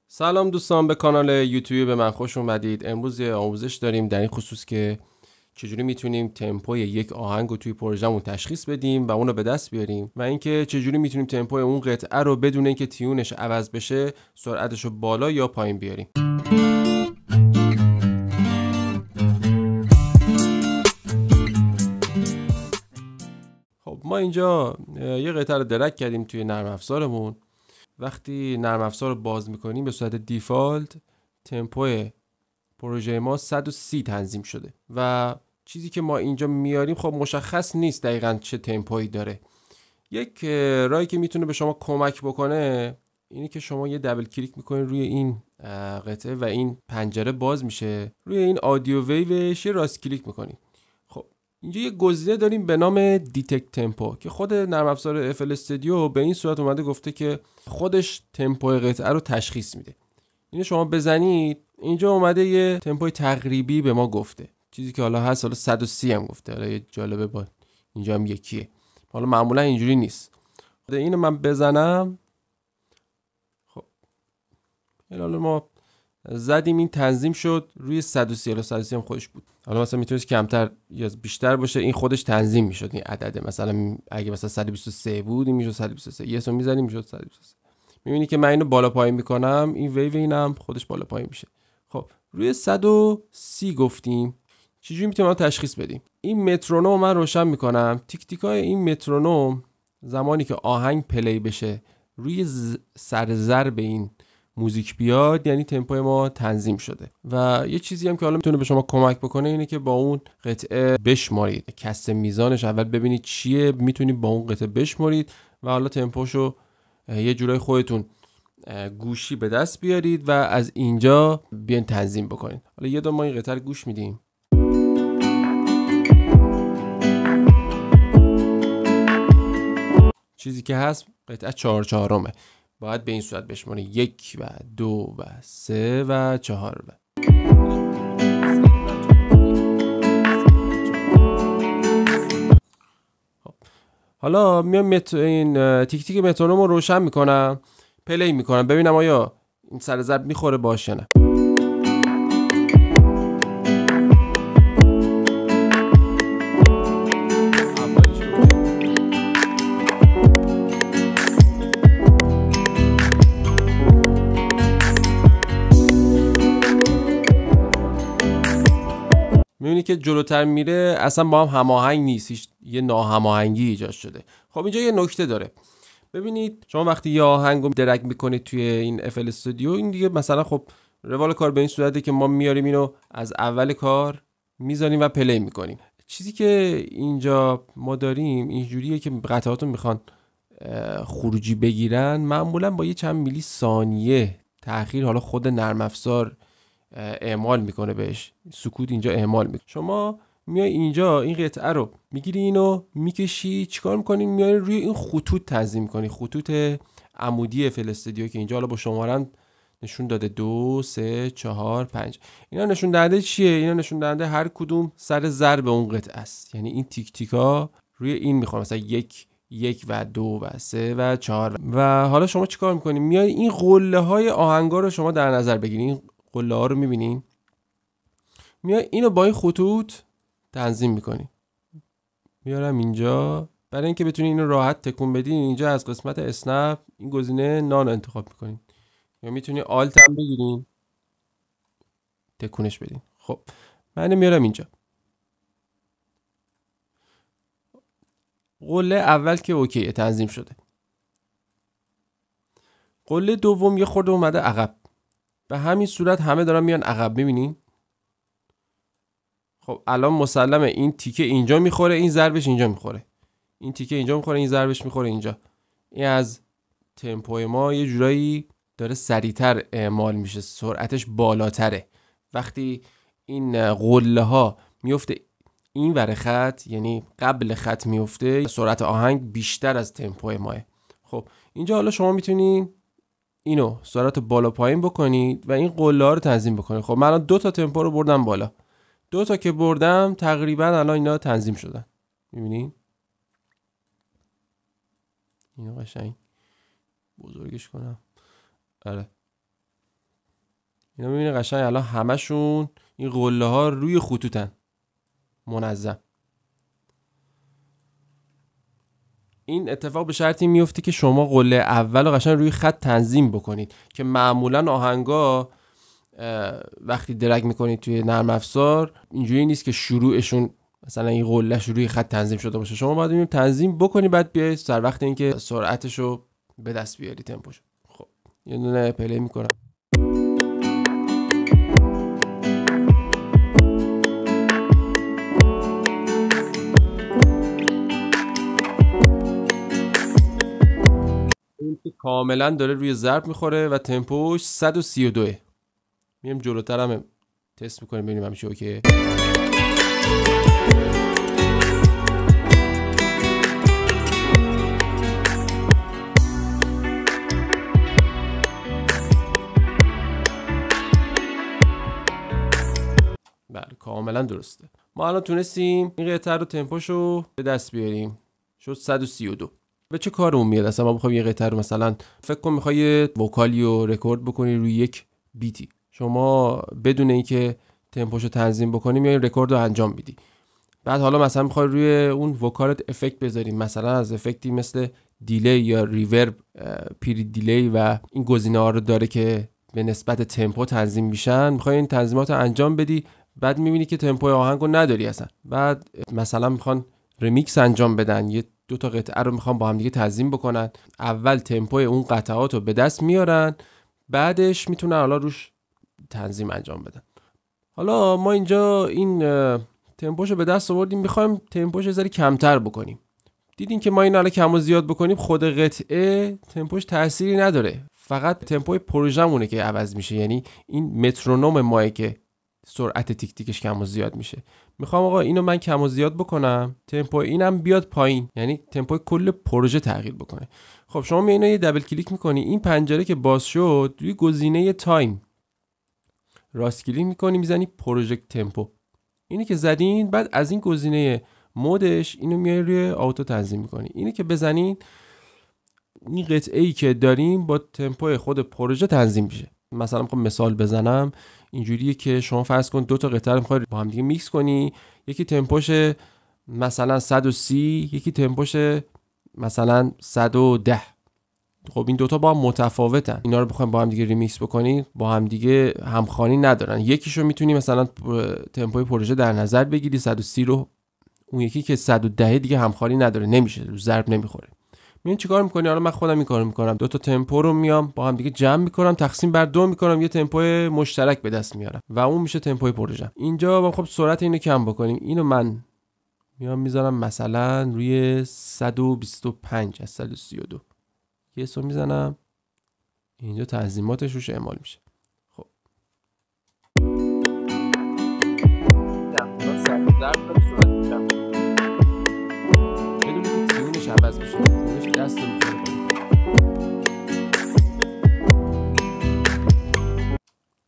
سلام دوستان، به کانال یوتیوب من خوش اومدید. امروز یه آموزش داریم در این خصوص که چجوری میتونیم تمپوی یک آهنگ رو توی پروژهمون تشخیص بدیم و اون رو به دست بیاریم و اینکه چجوری میتونیم تمپوی اون قطعه رو بدون اینکه تیونش عوض بشه سرعتش رو بالا یا پایین بیاریم. خب ما اینجا یه قطعه رو درگ کردیم توی نرم افزارمون. وقتی نرم افزار رو باز میکنیم به صورت دیفالت تمپوی پروژه ما 130 تنظیم شده و چیزی که ما اینجا میاریم خب مشخص نیست دقیقاً چه تمپویی داره. یک راهی که میتونه به شما کمک بکنه اینی که شما یه دبل کلیک میکنید روی این قطعه و این پنجره باز میشه. روی این آدیو ویوش یه راست کلیک میکنید. خب اینجا یه گزینه داریم به نام دیتکت تمپو که خود نرم افزار اف استودیو به این صورت اومده گفته که خودش تمپوی قطعه رو تشخیص میده. اینو شما بزنید اینجا اومده یه تمپوی تقریبی به ما گفته، چیزی که حالا هست. حالا 130 هم گفته، حالا یه جالبه با اینجا هم یکیه. حالا معمولا اینجوری نیست. اینو من بزنم، خب حالا ما زدیم این تنظیم شد روی 130. حالا 130 هم خودش بود. حالا مثلا میتونست کمتر یا بیشتر باشه، این خودش تنظیم میشد این عدده. مثلا اگه مثلا 123 بود این میشد 123. یه سو میزنیم میشد 123. میبینی که من اینو بالا پایین میکنم، این ویو اینم خودش بالا پایین میشه. خب روی 130 گفتیم چجوری میتونیم تشخیص بدیم. این مترونوم من روشن میکنم. تیک تیکای این مترونوم زمانی که آهنگ پلی بشه روی سر ضرب این موزیک بیاد یعنی تمپوی ما تنظیم شده. و یه چیزی هم که حالا میتونه به شما کمک بکنه اینه که با اون قطعه بشمارید، کسر میزانش اول ببینید چیه، میتونید با اون قطعه بشمارید و حالا تمپوشو یه جورای خودتون گوشی به دست بیارید و از اینجا بیان تنظیم بکنید. حالا یه دو ما این قطعه رو گوش میدیم. چیزی که هست قطعه 4/4 باید به این صورت بشمارید: 1 و 2 و 3 و 4 و حالا میام این تیک تیک مترونوم رو روشن میکنم، پلی میکنم ببینم آیا این سر ضرب میخوره باشه نه. میبینی که جلوتر میره اصلا با هم هماهنگ نیست، یه ناهماهنگی ایجاد شده. خب اینجا یه نکته داره. ببینید شما وقتی یه آهنگ رو درگ میکنید توی این اف ال استودیو، این دیگه مثلا خب روال کار به این صورته که ما میاریم اینو از اول کار میذاریم و پلی میکنیم. چیزی که اینجا ما داریم اینجوریه که قطعاتو میخوان خروجی بگیرن معمولا با یه چند میلی ثانیه تأخیر حالا خود نرم افزار اعمال میکنه بهش. سکوت اینجا اعمال میکنه. شما میای اینجا این قطعه رو میگیری، اینو میکشی، چیکار میکنی؟ میای روی این خطوط تنظیم میکنی، خطوط عمودی اف ال استودیو که اینجا حالا با شمارن نشون داده 2 3 4 5. اینا نشون دهنده چیه؟ اینا نشون دهنده هر کدوم سر ضرب اون قطعه است. یعنی این تیک تیکا روی این میخوام، مثلا 1 و 2 و 3 و 4. و حالا شما چیکار میکنی؟ میای این قله های آهنگا رو شما در نظر بگیرید. این قله ها رو میبینین، میای اینو با این خطوط تنظیم میکنی. میارم اینجا برای اینکه بتونی اینو راحت تکون بدین. اینجا از قسمت اسنپ این گزینه نان انتخاب میکنین یا میتونی آلت هم بگیرین تکونش بدین. خب من میارم اینجا. قله اول که اوکی تنظیم شده، قله دوم یه خورده اومده عقب. به همین صورت همه دارن میان عقب، میبینین؟ خب الان مسلمه این تیکه اینجا میخوره، این ضربش اینجا میخوره، این تیکه اینجا میخوره، این ضربش میخوره اینجا. این از تمپوی ما یه جورایی داره سریعتر اعمال میشه، سرعتش بالاتره. وقتی این قله ها میفته این ور خط، یعنی قبل خط میفته، سرعت آهنگ بیشتر از تمپوی ماه. خب اینجا حالا شما میتونین اینو سرعت بالا پایین بکنید و این قله ها رو تنظیم بکنید. خب من الان 2 تا تمپو رو بردم بالا، 2 تا که بردم تقریبا الان اینا تنظیم شدن. میبینین؟ اینو قشنگ بزرگش کنم. آره اینا میبینید قشنگ الان همشون این قله ها روی خطوطن منظم. این اتفاق به شرطی میفته که شما قله اول رو قشنگ روی خط تنظیم بکنید که معمولا آهنگا وقتی درگ میکنید توی نرم افزار اینجوری نیست که شروعشون مثلا این قلهش روی خط تنظیم شده باشه. شما باید اینو تنظیم بکنی بعد بیای سر وقت اینکه سرعتشو به دست بیاری، تمپوشو. خب یه دونه پلی میکنم. این که کاملا داره روی ضرب میخوره و تمپوش 132. میام جلوتر هم تست میکنیم ببینیم همیشه اوکی. بله کاملا درسته. ما الان تونستیم این قطعه رو تمپوشو به دست بیاریم، شد 132. به چه کارمون میاد اصلا؟ ما بخوایم یه قطعه رو مثلا فکر کن میخوای یه وکالی رو رکورد بکنی روی یک بیتی، شما بدون اینکه تمپوشو تنظیم بکنی میای رکورد رو انجام میدی. بعد حالا مثلا میخوای روی اون وکالت افکت بذاری، مثلا از افکتی مثل دیلی یا ریورب، پیری دیلی و این گزینه‌ها رو داره که به نسبت تمپو تنظیم میشن، میخوای این تنظیمات رو انجام بدی، بعد میبینی که تمپو آهنگو نداری اصلا. بعد مثلا میخوان ریمیکس انجام بدن، یه دو تا قطعه رو میخوان با هم دیگه تنظیم بکنن، اول تمپوی اون قطعات رو به دست میارن، بعدش میتونن حالا روش تنظیم انجام بدن. حالا ما اینجا این تمپوشو به دست آوردیم، میخوایم تمپوش یه ذره کمتر بکنیم. دیدین که ما این حالا کم و زیاد بکنیم خود قطعه تمپوش تأثیری نداره، فقط تمپوی پروژه‌مونه که عوض میشه. یعنی این مترونوم ماه که سرعت تیک تیکش کم و زیاد میشه. میخوام آقا اینو من کم و زیاد بکنم، تمپو اینم بیاد پایین، یعنی تمپوی کل پروژه تغییر بکنه. خب شما می اینو یه دبل کلیک میکنی، این پنجره که باز شد روی گزینه تایم راست کلیک میکنی، میزنی پروژکت تمپو، اینی که زدین، بعد از این گزینه مودش اینو میای روی آتو تنظیم میکنی. اینی که بزنین این قطعه ای که داریم با تمپوی خود پروژه تنظیم میشه. مثلا میخوام مثال بزنم، اینجوریه که شما فرض کن دو تا قطعه رو میخوای با هم دیگه میکس کنی، یکی تمپوش مثلا 130، یکی تمپوش مثلا 110. خب این دوتا با هم متفاوتن، اینا رو بخوایم با هم دیگه ریمیکس بکنی با هم دیگه همخوانی ندارن. یکیشو میتونی مثلا تمپوی پروژه در نظر بگیری 130 رو، اون یکی که 110 دیگه همخوانی نداره، نمیشه، رو ضرب نمیخوره. میون چیکار میکنی؟ حالا من خودم این کارو میکنم، دو تا تمپو رو میام با هم دیگه جمع میکنم، تقسیم بر 2 میکنم، یه تمپو مشترک به دست میارم و اون میشه تمپوی پروژه. اینجا ما خب سرعت اینو کم بکنیم، اینو من میام میذارم مثلا روی 125 از 132، یه سو میزنم، اینجا تنظیماتش روش اعمال میشه. خب بدونی که تیونش عوض میشه، تیونش دست میخوره،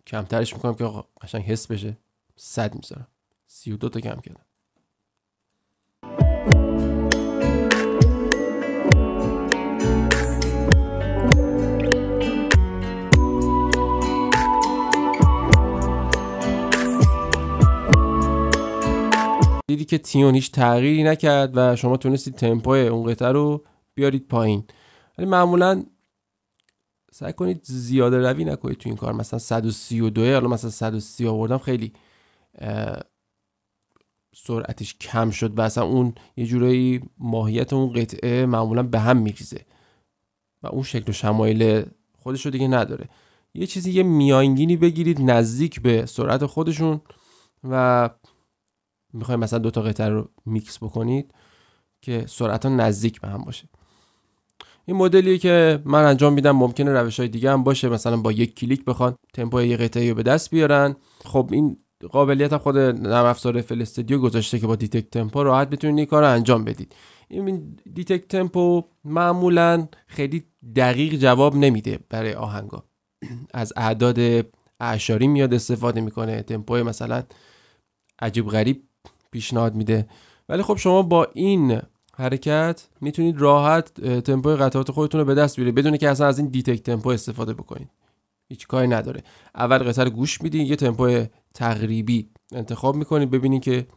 کمترش میکنم که قشنگ حس بشه، 100 میذارم، 32 تا کم کردم. دیدی که تیون هیچ تغییری نکرد و شما تونستید تمپوی اون قطعه رو بیارید پایین. ولی معمولا سعی کنید زیاده روی نکنید تو این کار. مثلا 132، حالا مثلا 130 آوردم، خیلی سرعتش کم شد و اصلا اون یه جورایی ماهیت اون قطعه معمولا به هم میریزه و اون شکل و شمایل خودش رو دیگه نداره. یه چیزی، یه میانگینی بگیرید نزدیک به سرعت خودشون و میخوایم مثلا دو تا قطعه رو میکس بکنید که سرعت ها نزدیک به هم باشه. این مدلیه که من انجام میدم. ممکنه روش‌های دیگه هم باشه، مثلا با یک کلیک بخوان تمپوی یه قطعه رو به دست بیارن. خب این قابلیت هم خود نرم افزار FL استودیو گذاشته که با دیتکت تمپو راحت بتونید این کارو انجام بدید. این دیتکت تمپو معمولا خیلی دقیق جواب نمیده برای آهنگا، از اعداد اعشاری میاد استفاده میکنه، تمپوی مثلا عجیب غریب پیشنهاد میده. ولی خب شما با این حرکت میتونید راحت تمپوی قطعات خودتون رو به دست بیارید بدون که اصلا از این دیتکت تمپو استفاده بکنید. هیچ کاری نداره. اول قطعه رو گوش میدین، یه تمپو تقریبی انتخاب میکنید ببینید که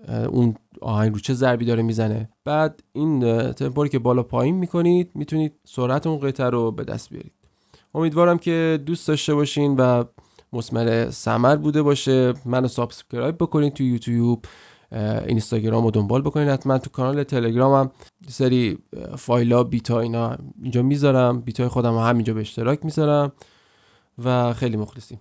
اون آهنگ رو چه ضربی داره میزنه. بعد این تمپو رو که بالا پایین میکنید میتونید سرعت اون قطعه رو به دست بیارید. امیدوارم که دوست داشته باشین و مثمر ثمر بوده باشه. منو سابسکرایب بکنید تو یوتیوب، اینستاگرام رو دنبال بکنید حتما. تو کانال تلگرامم سری فایلا بیتا اینا اینجا میذارم، بیتای خودم رو همینجا به اشتراک میذارم و خیلی مخلصیم.